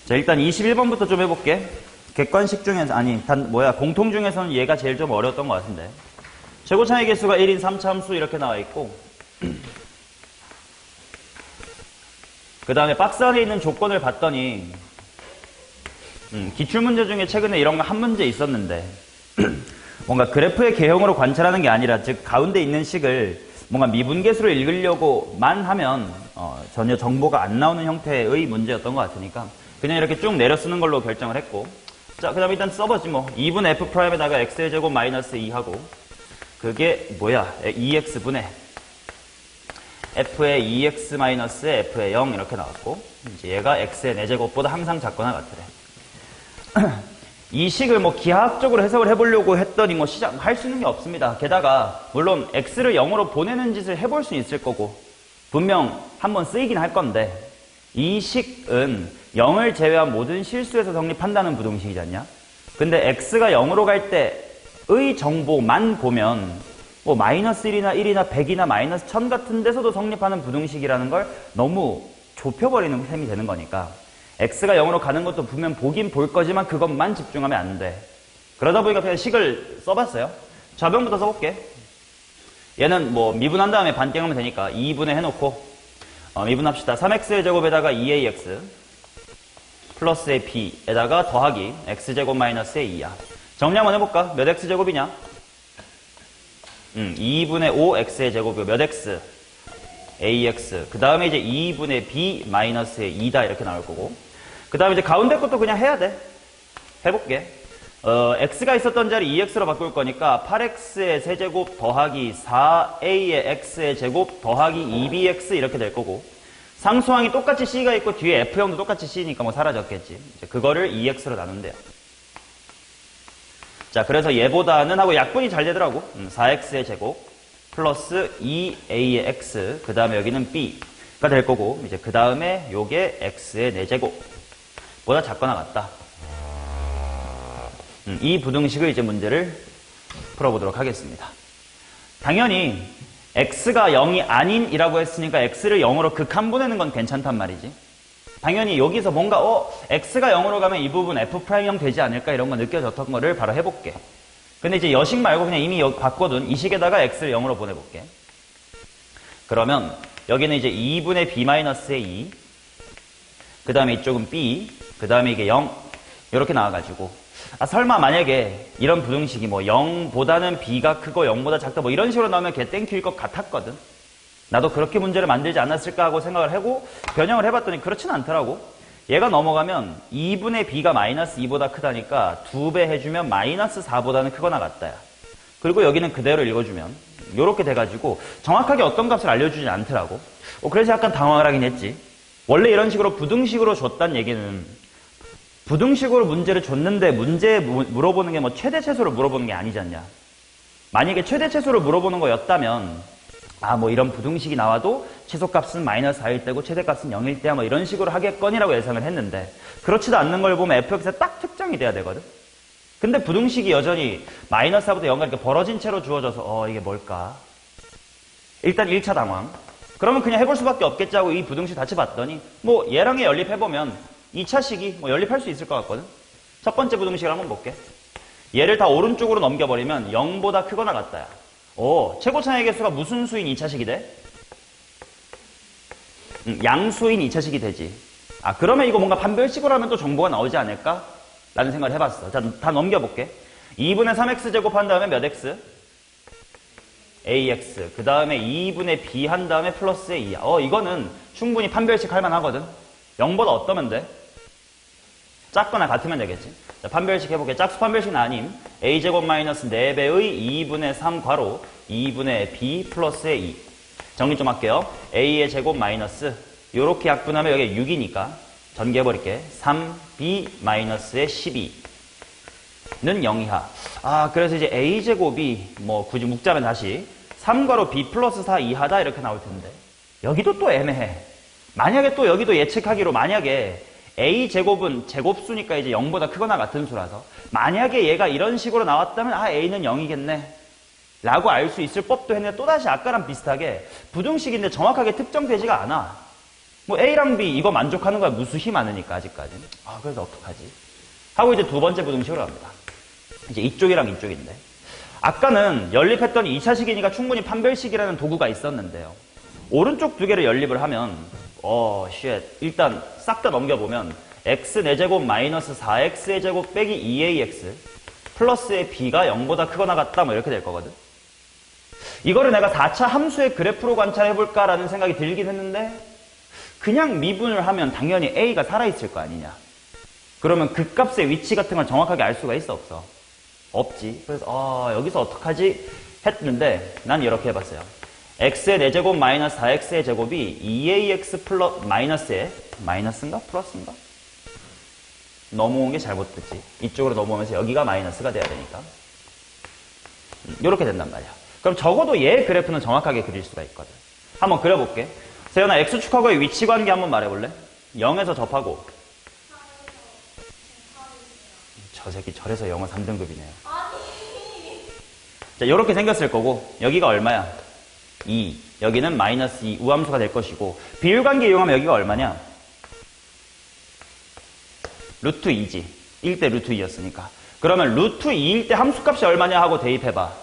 자, 일단 21번부터 좀 해볼게. 객관식 중에서, 공통 중에서는 얘가 제일 좀 어려웠던 것 같은데. 최고차의 개수가 1인 3차 함수 이렇게 나와 있고, 그 다음에 박스 안에 있는 조건을 봤더니, 기출문제 중에 최근에 이런 거 한 문제 있었는데, 뭔가 그래프의 개형으로 관찰하는 게 아니라, 즉, 가운데 있는 식을 뭔가 미분계수로 읽으려고만 하면, 전혀 정보가 안 나오는 형태의 문제였던 것 같으니까, 그냥 이렇게 쭉 내려 쓰는 걸로 결정을 했고, 자, 그 다음에 일단 써보지 뭐. 2분의 F'에다가 X의 제곱 마이너스 2하고, 그게 뭐야? 2X분의 F의 2X 마이너스의 F의 0 이렇게 나왔고, 이제 얘가 X의 4제곱보다 항상 작거나 같으래. 이 식을 뭐 기하학적으로 해석을 해보려고 했더니 뭐 할 수 있는 게 없습니다. 게다가 물론 X를 0으로 보내는 짓을 해볼 수 있을 거고 분명 한번 쓰이긴 할 건데 이 식은 0을 제외한 모든 실수에서 성립한다는 부등식이지 않냐? 근데 X가 0으로 갈 때의 정보만 보면 뭐 마이너스 1이나 1이나 100이나 마이너스 1000 같은 데서도 성립하는 부등식이라는 걸 너무 좁혀버리는 셈이 되는 거니까 X가 0으로 가는 것도 분명 보긴 볼 거지만 그것만 집중하면 안 돼. 그러다 보니까 그냥 식을 써봤어요. 좌변부터 써볼게. 얘는 뭐 미분한 다음에 반띵하면 되니까 2분의 해놓고 미분합시다. 3x의 제곱에다가 2ax 플러스의 b에다가 더하기 x제곱 마이너스의 2야. 정리 한번 해볼까? 몇 x제곱이냐? 2분의 5x의 제곱이 몇 x? ax. 그 다음에 이제 2분의 b 마이너스의 2다 이렇게 나올 거고. 그 다음에 이제 가운데 것도 그냥 해야 돼. 해볼게. x가 있었던 자리 2x로 바꿀 거니까 8x의 세제곱 더하기 4a의 x의 제곱 더하기 2bx 이렇게 될 거고. 상수항이 똑같이 c가 있고 뒤에 f형도 똑같이 c니까 뭐 사라졌겠지. 이제 그거를 2x로 나눈대요. 자, 그래서 얘보다는 하고 약분이 잘 되더라고. 4x의 제곱 플러스 2a의 x, 그 다음에 여기는 b가 될 거고, 이제 그 다음에 요게 x의 4제곱보다 작거나 같다. 이 부등식을 이제 문제를 풀어보도록 하겠습니다. 당연히 x가 0이 아닌이라고 했으니까 x를 0으로 극한보내는 건 괜찮단 말이지. 당연히 여기서 뭔가 x가 0으로 가면 이 부분 f'형 되지 않을까 이런 거 느껴졌던 거를 바로 해볼게. 근데 이제 여식 말고 그냥 이미 봤거든. 이 식에다가 x를 0으로 보내볼게. 그러면 여기는 이제 2분의 b-의 2, 그 다음에 이쪽은 b, 그 다음에 이게 0 이렇게 나와가지고 설마 만약에 이런 부등식이 뭐 0보다는 b가 크고 0보다 작다 뭐 이런 식으로 나오면 걔 땡큐일 것 같았거든. 나도 그렇게 문제를 만들지 않았을까 하고 생각을 하고 변형을 해봤더니 그렇진 않더라고. 얘가 넘어가면 2분의 b가 마이너스 2보다 크다니까 2배 해주면 마이너스 4보다는 크거나 같다야. 그리고 여기는 그대로 읽어주면 이렇게 돼가지고 정확하게 어떤 값을 알려주진 않더라고. 그래서 약간 당황을 하긴 했지. 원래 이런 식으로 부등식으로 줬단 얘기는 부등식으로 문제를 줬는데 문제 물어보는 게 뭐 최대 최소를 물어보는 게 아니지 않냐. 만약에 최대 최소를 물어보는 거였다면 뭐 이런 부등식이 나와도 최소값은 마이너스 4일 때고 최대값은 0일 때야 뭐 이런 식으로 하겠거니라고 예상을 했는데 그렇지도 않는 걸 보면 fx에 딱 특정이 돼야 되거든. 근데 부등식이 여전히 마이너스 4부터 0가 이렇게 벌어진 채로 주어져서 이게 뭘까? 일단 1차 당황. 그러면 그냥 해볼 수밖에 없겠지 하고 이 부등식 다시 봤더니 뭐 얘랑 연립해보면 2차식이 뭐 연립할 수 있을 것 같거든. 첫 번째 부등식을 한번 볼게. 얘를 다 오른쪽으로 넘겨버리면 0보다 크거나 같다야. 최고차의 개수가 무슨 수인 2차식이 돼? 양수인 2차식이 되지. 그러면 이거 뭔가 판별식으로 하면 또 정보가 나오지 않을까? 라는 생각을 해봤어. 자, 다 넘겨볼게. 2분의 3x 제곱한 다음에 몇 x? ax. 그 다음에 2분의 b 한 다음에 플러스의 2야. 이거는 충분히 판별식 할 만하거든. 0보다 어떠면 돼? 작거나 같으면 되겠지. 자, 판별식 해볼게. 짝수 판별식은 아님. a제곱 마이너스 4배의 2분의 3 괄호 2분의 b 플러스의 2. 정리 좀 할게요. a의 제곱 마이너스 요렇게 약분하면 여기 6이니까 전개해버릴게. 3b 마이너스의 12는 0 이하. 그래서 이제 a제곱이 뭐 굳이 묵자면 다시 3 괄호 b 플러스 4 이하다 이렇게 나올 텐데 여기도 또 애매해. 만약에 또 여기도 예측하기로 만약에 a제곱은 제곱수니까 이제 0보다 크거나 같은 수라서 만약에 얘가 이런 식으로 나왔다면 a는 0이겠네 라고 알 수 있을 법도 했는데 또다시 아까랑 비슷하게 부등식인데 정확하게 특정되지가 않아. 뭐 A랑 B 이거 만족하는 거야. 무수히 많으니까 아직까지. 그래서 어떡하지? 하고 이제 두 번째 부등식으로 갑니다. 이제 이쪽이랑 이쪽인데. 아까는 연립했더니 2차식이니까 충분히 판별식이라는 도구가 있었는데요. 오른쪽 두 개를 연립을 하면 일단 싹 다 넘겨보면 x 4제곱 마이너스 4x의 제곱 빼기 2ax 플러스의 b가 0보다 크거나 같다 뭐 이렇게 될 거거든. 이거를 내가 4차 함수의 그래프로 관찰해볼까라는 생각이 들긴 했는데 그냥 미분을 하면 당연히 a가 살아있을 거 아니냐. 그러면 그 값의 위치 같은 걸 정확하게 알 수가 있어 없어? 없지. 그래서 여기서 어떡하지 했는데 난 이렇게 해봤어요. x의 4제곱 마이너스 4x의 제곱이 2ax 플러스 마이너스에 마이너스인가 플러스인가? 넘어온 게 잘못됐지. 이쪽으로 넘어오면서 여기가 마이너스가 돼야 되니까 이렇게 된단 말이야. 그럼 적어도 얘 그래프는 정확하게 그릴 수가 있거든. 한번 그려볼게. 세연아, x축하고의 위치관계 한번 말해볼래? 0에서 접하고. 저 새끼 저래서 영어 3등급이네요. 자, 요렇게 생겼을 거고 여기가 얼마야? 2. 여기는 마이너스 2 우함수가 될 것이고 비율관계 이용하면 여기가 얼마냐? 루트 2지. 1대 루트 2였으니까. 그러면 루트 2일 때 함수값이 얼마냐 하고 대입해봐.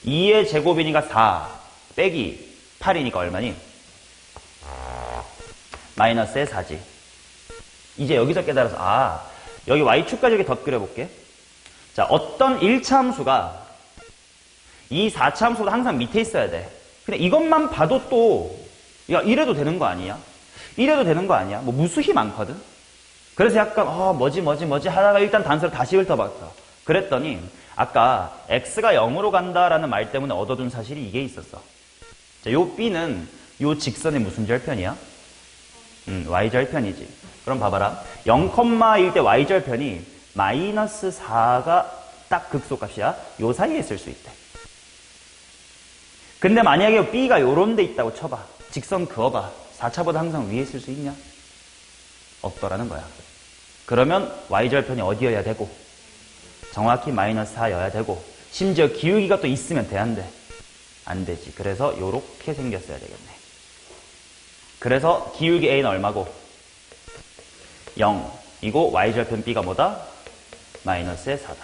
2의 제곱이니까 4 빼기 8이니까 얼마니? 마이너스의 4지. 이제 여기서 깨달아서 여기 y축까지 이렇게 덧그려볼게. 자, 어떤 1차 함수가 이 4차 함수보다 항상 밑에 있어야 돼. 근데 이것만 봐도 또 이래도 되는 거 아니야? 이래도 되는 거 아니야? 뭐 무수히 많거든? 그래서 약간 뭐지 하다가 일단 단서를 다시 훑어봤어. 그랬더니 아까 x가 0으로 간다라는 말 때문에 얻어둔 사실이 이게 있었어. 자, 요 b는 요 직선의 무슨 절편이야? y절편이지. 그럼 봐봐라. 0,1 때 y절편이 마이너스 4가 딱 극소값이야. 요 사이에 있을 수 있대. 근데 만약에 b가 요런 데 있다고 쳐봐. 직선 그어봐. 4차보다 항상 위에 있을 수 있냐? 없더라는 거야. 그러면 y절편이 어디여야 되고 정확히 마이너스 4여야 되고 심지어 기울기가 또 있으면 돼, 안 돼? 안 되지. 그래서 요렇게 생겼어야 되겠네. 그래서 기울기 a는 얼마고? 0이고 y절편 b가 뭐다? 마이너스의 4다.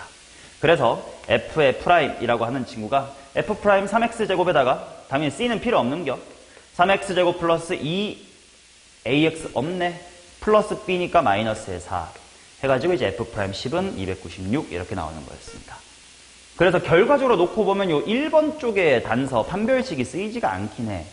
그래서 f의 프라임이라고 하는 친구가 f 프라임 3x제곱에다가 당연히 c는 필요 없는겨. 3x제곱 플러스 2ax 없네. 플러스 b니까 마이너스의 4 해가지고 이제 f 프라임 10은 296 이렇게 나오는 거였습니다. 그래서 결과적으로 놓고 보면 요 1번 쪽의 단서 판별식이 쓰이지가 않긴 해.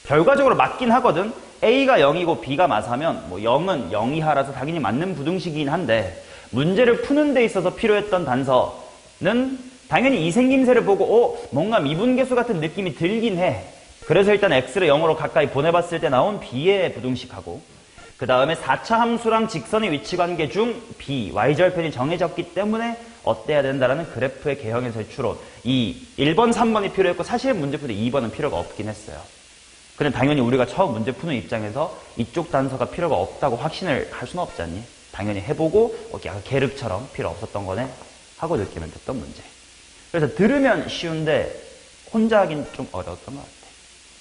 결과적으로 맞긴 하거든. a가 0이고 b가 마사면 뭐 0은 0 이하라서 당연히 맞는 부등식이긴 한데 문제를 푸는 데 있어서 필요했던 단서는 당연히 이 생김새를 보고 뭔가 미분계수 같은 느낌이 들긴 해. 그래서 일단 x를 0으로 가까이 보내봤을 때 나온 b의 부등식하고 그 다음에 4차 함수랑 직선의 위치관계 중 b, y절편이 정해졌기 때문에 어때야 된다라는 그래프의 개형에서의 추론. 이 1번, 3번이 필요했고 사실 문제 푸는데 2번은 필요가 없긴 했어요. 근데 당연히 우리가 처음 문제 푸는 입장에서 이쪽 단서가 필요가 없다고 확신을 할 수는 없지 않니? 당연히 해보고 약간 계륵처럼 필요 없었던 거네 하고 느끼면 됐던 문제. 그래서 들으면 쉬운데 혼자 하긴 좀 어려웠던 것 같아.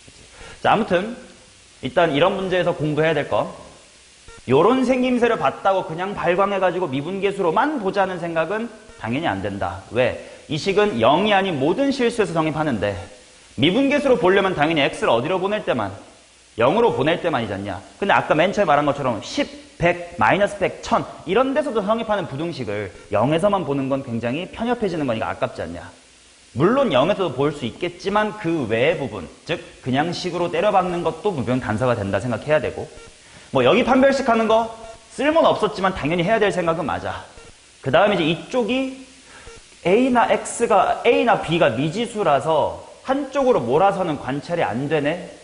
그치? 자, 아무튼 일단 이런 문제에서 공부해야 될 거 요런 생김새를 봤다고 그냥 발광해가지고 미분계수로만 보자는 생각은 당연히 안 된다. 왜? 이 식은 0이 아닌 모든 실수에서 성립하는데 미분계수로 보려면 당연히 x를 어디로 보낼 때만 0으로 보낼 때만이잖냐. 근데 아까 맨 처음에 말한 것처럼 10, 100, 마이너스 100, 1000 이런 데서도 성립하는 부등식을 0에서만 보는 건 굉장히 편협해지는 거니까 아깝지 않냐. 물론 0에서도 볼 수 있겠지만 그 외의 부분, 즉 그냥 식으로 때려박는 것도 무변 단서가 된다 생각해야 되고 뭐 여기 판별식 하는 거 쓸모는 없었지만 당연히 해야 될 생각은 맞아. 그 다음에 이제 이쪽이 A나 B가 미지수라서 한쪽으로 몰아서는 관찰이 안 되네.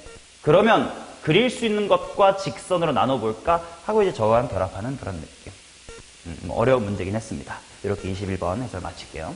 그러면 그릴 수 있는 것과 직선으로 나눠볼까 하고 이제 저와랑 결합하는 그런 느낌. 어려운 문제긴 했습니다. 이렇게 21번 해설 마칠게요.